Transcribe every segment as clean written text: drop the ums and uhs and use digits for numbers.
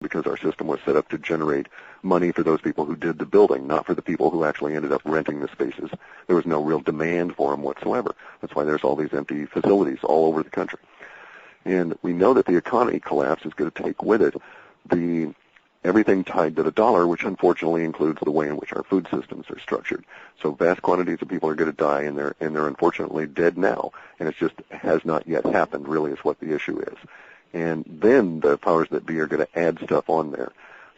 because our system was set up to generate money for those people who did the building, not for the people who actually ended up renting the spaces. There was no real demand for them whatsoever. That's why there's all these empty facilities all over the country. And we know that the economy collapse is going to take with it everything tied to the dollar, which unfortunately includes the way in which our food systems are structured. So vast quantities of people are going to die, and they're unfortunately dead now. And it just has not yet happened, really, is what the issue is. And then the powers that be are going to add stuff on there.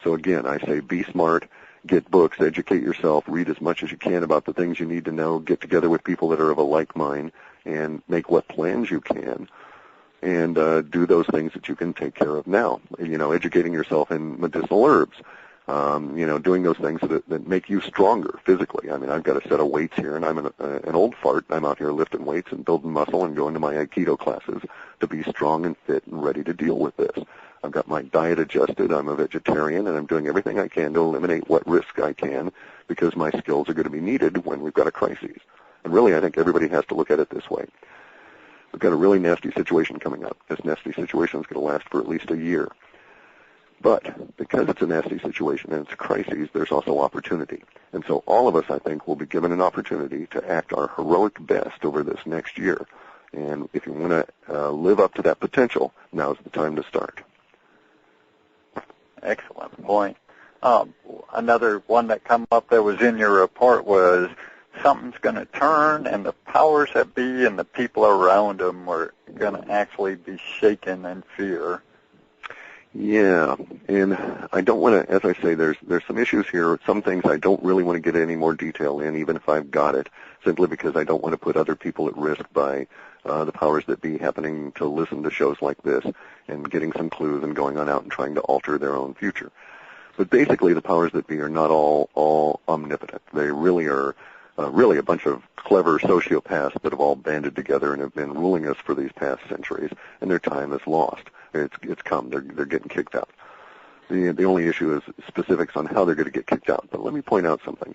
So again, I say be smart, get books, educate yourself, read as much as you can about the things you need to know, get together with people that are of a like mind, and make what plans you can, and do those things that you can take care of now. Educating yourself in medicinal herbs, doing those things that make you stronger physically. I mean, I've got a set of weights here, and I'm an old fart. I'm out here lifting weights and building muscle and going to my Aikido classes to be strong and fit and ready to deal with this. I've got my diet adjusted. I'm a vegetarian, and I'm doing everything I can to eliminate what risk I can, because my skills are going to be needed when we've got a crisis. And really, I think everybody has to look at it this way. We've got a really nasty situation coming up. This nasty situation is going to last for at least a year. But because it's a nasty situation and it's a crisis, there's also opportunity. And so all of us, I think, will be given an opportunity to act our heroic best over this next year. And if you want to live up to that potential, now's the time to start. Excellent point. Another one that came up that was in your report was something's going to turn, and the powers that be and the people around them are going to actually be shaken in fear. Yeah, and I don't want to, as I say, there's some issues here. Some things I don't really want to get any more detail in, even if I've got it, simply because I don't want to put other people at risk by the powers that be happening to listen to shows like this and getting some clues and going on out and trying to alter their own future. But basically, the powers that be are not all omnipotent. They really are really a bunch of clever sociopaths that have all banded together and have been ruling us for these past centuries, and their time is lost. It's come. They're getting kicked out. The only issue is specifics on how they're going to get kicked out. But let me point out something.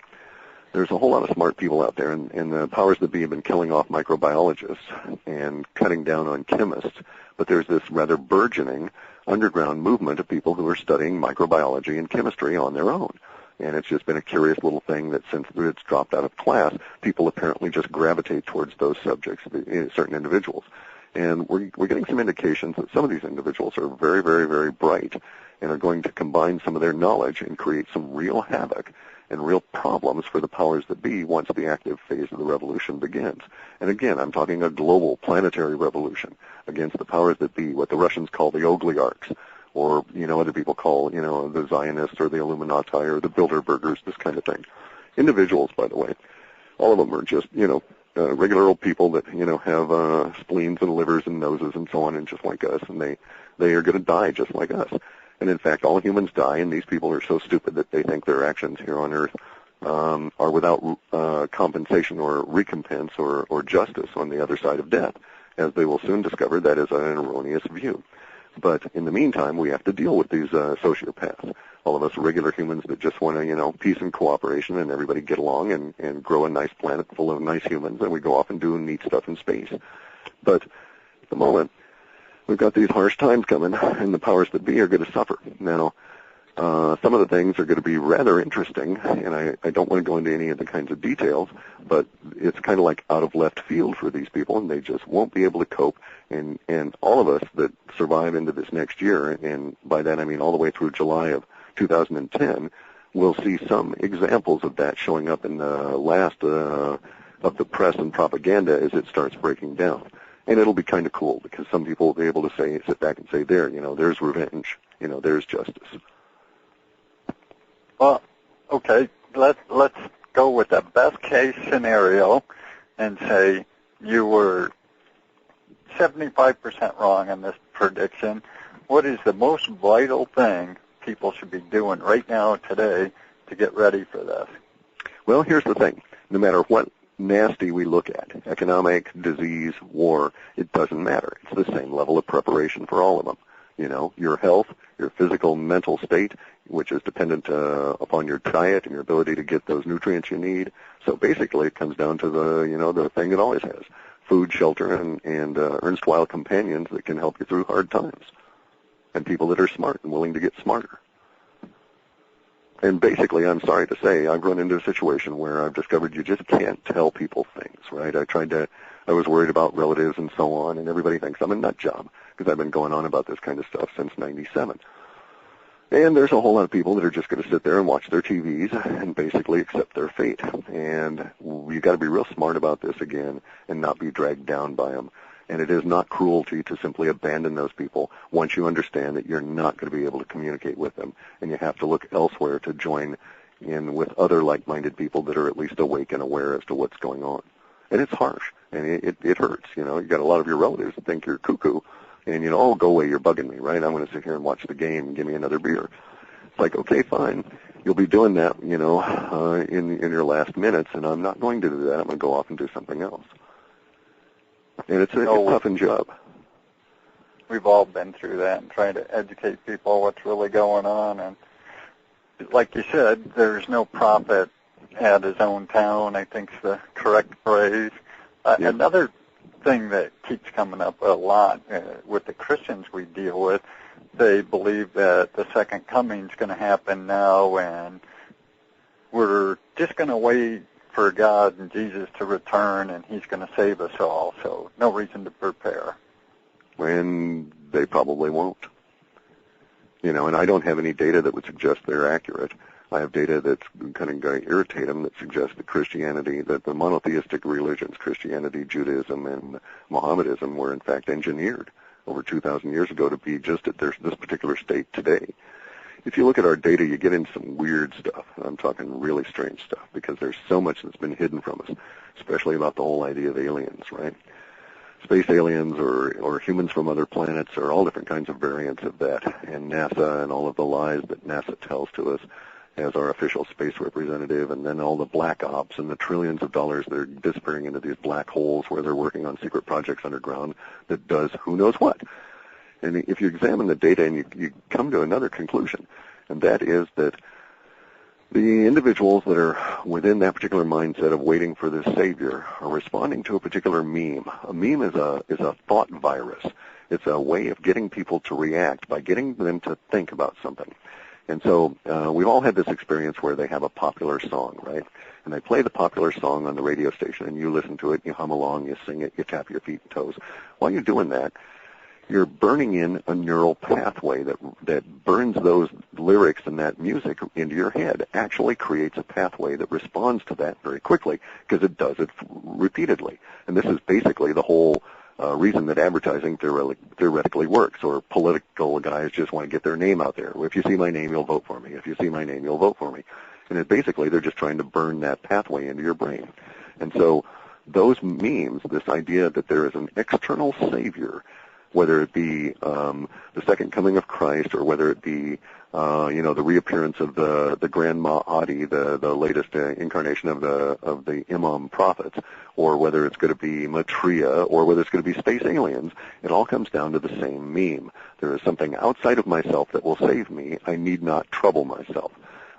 There's a whole lot of smart people out there, and the powers that be have been killing off microbiologists and cutting down on chemists. But there's this rather burgeoning underground movement of people who are studying microbiology and chemistry on their own. And it's just been a curious little thing that since it's dropped out of class, people apparently just gravitate towards those subjects, certain individuals. And we're getting some indications that some of these individuals are very, very, very bright and are going to combine some of their knowledge and create some real havoc and real problems for the powers that be once the active phase of the revolution begins. And again, I'm talking a global planetary revolution against the powers that be, what the Russians call the oligarchs, or, other people call, the Zionists or the Illuminati or the Bilderbergers, this kind of thing. Individuals, by the way, all of them are just, regular old people that, have spleens and livers and noses and so on, and just like us, and they are going to die just like us. And in fact, all humans die, and these people are so stupid that they think their actions here on Earth are without compensation or recompense or justice on the other side of death, as they will soon discover that is an erroneous view. But in the meantime, we have to deal with these sociopaths. All of us regular humans that just want to, peace and cooperation and everybody get along and grow a nice planet full of nice humans, and we go off and do neat stuff in space. But at the moment, we've got these harsh times coming, and the powers that be are going to suffer. Now, some of the things are going to be rather interesting, and I don't want to go into any of the kinds of details, but it's kind of like out of left field for these people, and they just won't be able to cope. And all of us that survive into this next year, and by that I mean all the way through July of 2010, will see some examples of that showing up in the last of the press and propaganda as it starts breaking down. And it'll be kind of cool, because some people will be able to sit back and say, there's revenge, there's justice. Well, okay, let's go with the best case scenario and say you were 75% wrong in this prediction. What is the most vital thing people should be doing right now, today, to get ready for this? Well, here's the thing. No matter what nasty we look at, economic, disease, war, it doesn't matter. It's the same level of preparation for all of them. Your health, your physical, mental state, which is dependent upon your diet and your ability to get those nutrients you need. So basically it comes down to the thing it always has: food, shelter, and erstwhile companions that can help you through hard times. and people that are smart and willing to get smarter. And basically, I'm sorry to say, I've run into a situation where I've discovered you just can't tell people things, right? I was worried about relatives and so on, and everybody thinks I'm a nut job because I've been going on about this kind of stuff since '97. And there's a whole lot of people that are just going to sit there and watch their TVs and basically accept their fate. And you've got to be real smart about this again and not be dragged down by them. And it is not cruelty to simply abandon those people once you understand that you're not going to be able to communicate with them, and you have to look elsewhere to join in with other like-minded people that are at least awake and aware as to what's going on. And it's harsh, and it hurts. You got a lot of your relatives that think you're cuckoo, and, oh, go away, you're bugging me, right? I'm going to sit here and watch the game and give me another beer. It's like, okay, fine. You'll be doing that, in your last minutes, and I'm not going to do that. I'm going to go off and do something else. And it's a tough job. We've all been through that and trying to educate people what's really going on. And like you said, there's no prophet at his own town, I think is the correct phrase. Another thing that keeps coming up a lot with the Christians we deal with, they believe that the second coming is going to happen now, and we're just going to wait for God and Jesus to return, and he's going to save us all, so no reason to prepare. And they probably won't. And I don't have any data that would suggest they're accurate. I have data that's kind of going to irritate them that suggests that Christianity, that the monotheistic religions, Christianity, Judaism, and Mohammedanism were in fact engineered over 2,000 years ago to be just at this particular state today. If you look at our data, you get into some weird stuff. I'm talking really strange stuff because there's so much that's been hidden from us, especially about the whole idea of aliens, right? Space aliens or humans from other planets or all different kinds of variants of that. And NASA and all of the lies that NASA tells to us as our official space representative, and then all the black ops and the trillions of dollars that are disappearing into these black holes where they're working on secret projects underground that does who knows what. And if you examine the data and you come to another conclusion, and that is that the individuals that are within that particular mindset of waiting for this savior are responding to a particular meme. A meme is a thought virus. It's a way of getting people to react by getting them to think about something. And so we've all had this experience where they have a popular song, right? And they play the popular song on the radio station, and you listen to it, you hum along, you sing it, you tap your feet and toes. While you're doing that, you're burning in a neural pathway that burns those lyrics and that music into your head, actually creates a pathway that responds to that very quickly because it does it repeatedly. And this is basically the whole reason that advertising theoretically works, or political guys just want to get their name out there. If you see my name, you'll vote for me. If you see my name, you'll vote for me. And basically they're just trying to burn that pathway into your brain. And so those memes, this idea that there is an external savior, whether it be the second coming of Christ, or whether it be the reappearance of the Grand Mahdi, the latest incarnation of the Imam prophets, or whether it's going to be Maitreya, or whether it's going to be space aliens, it all comes down to the same meme. There is something outside of myself that will save me. I need not trouble myself.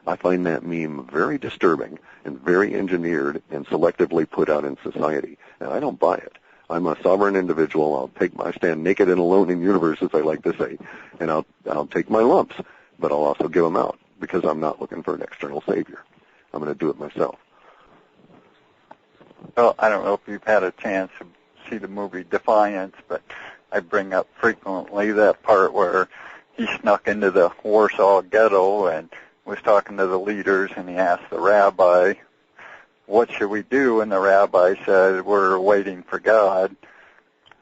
I find that meme very disturbing and very engineered and selectively put out in society, and I don't buy it. I'm a sovereign individual. I stand naked and alone in universe, as I like to say, and I'll take my lumps, but I'll also give them out because I'm not looking for an external savior. I'm going to do it myself. Well, I don't know if you've had a chance to see the movie Defiance, but I bring up frequently that part where he snuck into the Warsaw ghetto and was talking to the leaders, and he asked the rabbi, what should we do? And the rabbi said, we're waiting for God.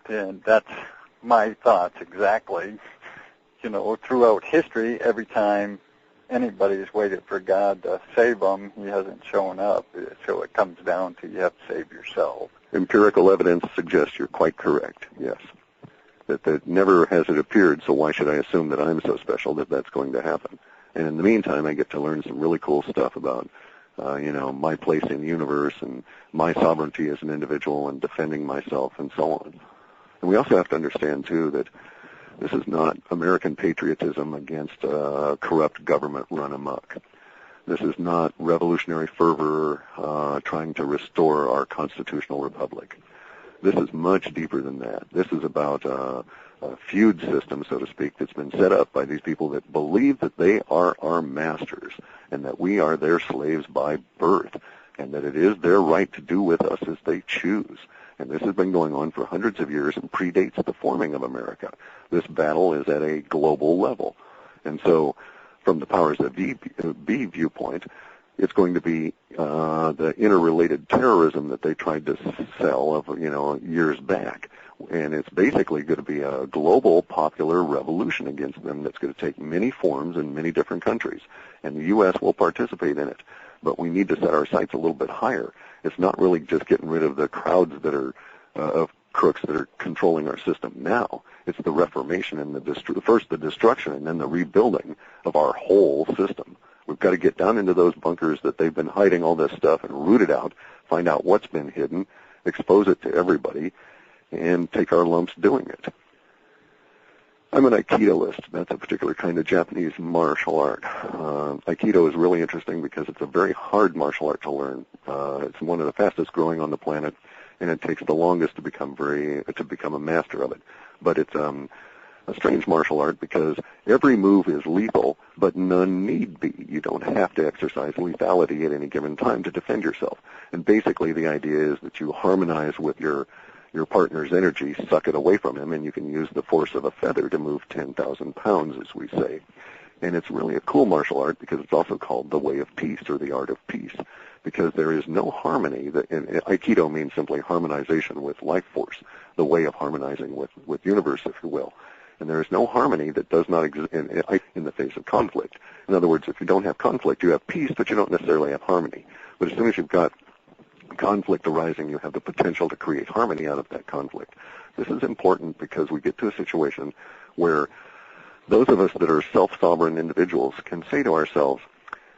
And that's my thoughts exactly. Throughout history, every time anybody's waited for God to save them, he hasn't shown up. So it comes down to you have to save yourself. Empirical evidence suggests you're quite correct, yes. That never has it appeared, so why should I assume that I'm so special that that's going to happen? And in the meantime, I get to learn some really cool stuff about my place in the universe and my sovereignty as an individual and defending myself and so on. And we also have to understand, too, that this is not American patriotism against a corrupt government run amok. This is not revolutionary fervor trying to restore our constitutional republic. This is much deeper than that. This is about a feud system, so to speak, that's been set up by these people that believe that they are our masters and that we are their slaves by birth and that it is their right to do with us as they choose. And this has been going on for hundreds of years and predates the forming of America. This battle is at a global level. And so from the powers that be viewpoint, it's going to be the interrelated terrorism that they tried to sell of, years back. And it's basically going to be a global popular revolution against them that's going to take many forms in many different countries. And the U.S. will participate in it. But we need to set our sights a little bit higher. It's not really just getting rid of the crowds that are of crooks that are controlling our system now. It's the reformation and first the destruction and then the rebuilding of our whole system. We've got to get down into those bunkers that they've been hiding all this stuff and root it out, find out what's been hidden, expose it to everybody, and take our lumps doing it. I'm an Aikidoist. That's a particular kind of Japanese martial art. Aikido is really interesting because it's a very hard martial art to learn. It's one of the fastest growing on the planet, and it takes the longest to become a master of it. But it's a strange martial art because every move is lethal, but none need be. You don't have to exercise lethality at any given time to defend yourself. And basically the idea is that you harmonize with your partner's energy, suck it away from him, and you can use the force of a feather to move 10,000 pounds, as we say. And it's really a cool martial art because it's also called the way of peace or the art of peace, because there is no harmony. And Aikido means simply harmonization with life force, the way of harmonizing with universe, if you will. And there is no harmony that does not exist in the face of conflict. In other words, if you don't have conflict, you have peace, but you don't necessarily have harmony. But as soon as you've got conflict arising, you have the potential to create harmony out of that conflict. This is important because we get to a situation where those of us that are self-sovereign individuals can say to ourselves,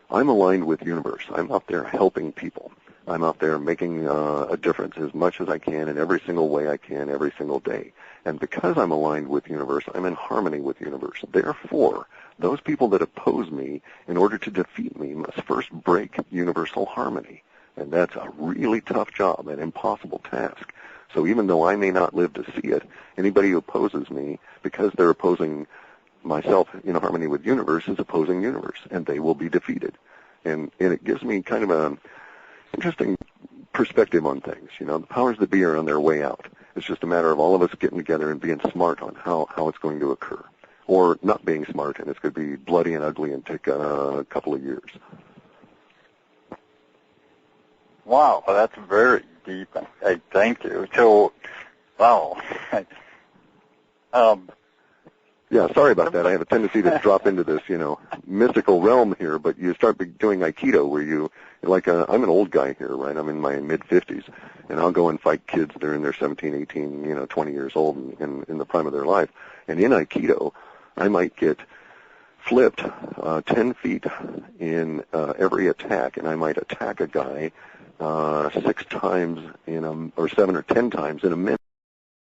I'm aligned with universe. I'm out there helping people. I'm out there making a difference as much as I can in every single way I can every single day. And because I'm aligned with universe, I'm in harmony with universe. Therefore, those people that oppose me in order to defeat me must first break universal harmony. And that's a really tough job, an impossible task. So even though I may not live to see it, anybody who opposes me, because they're opposing myself in harmony with universe, is opposing universe, and they will be defeated. And it gives me kind of an interesting perspective on things. The powers that be are on their way out. It's just a matter of all of us getting together and being smart on how it's going to occur. Or not being smart, and it's going to be bloody and ugly and take a couple of years. Wow, that's very deep. Thank you. So, wow. Yeah, sorry about that. I have a tendency to drop into this, mystical realm here, but you start doing Aikido where I'm an old guy here, right? I'm in my mid-50s, and I'll go and fight kids that are in their 17, 18, 20 years old in the prime of their life. And in Aikido, I might get flipped 10 feet in every attack, and I might attack a guy 6 times or 7 or 10 times in a minute.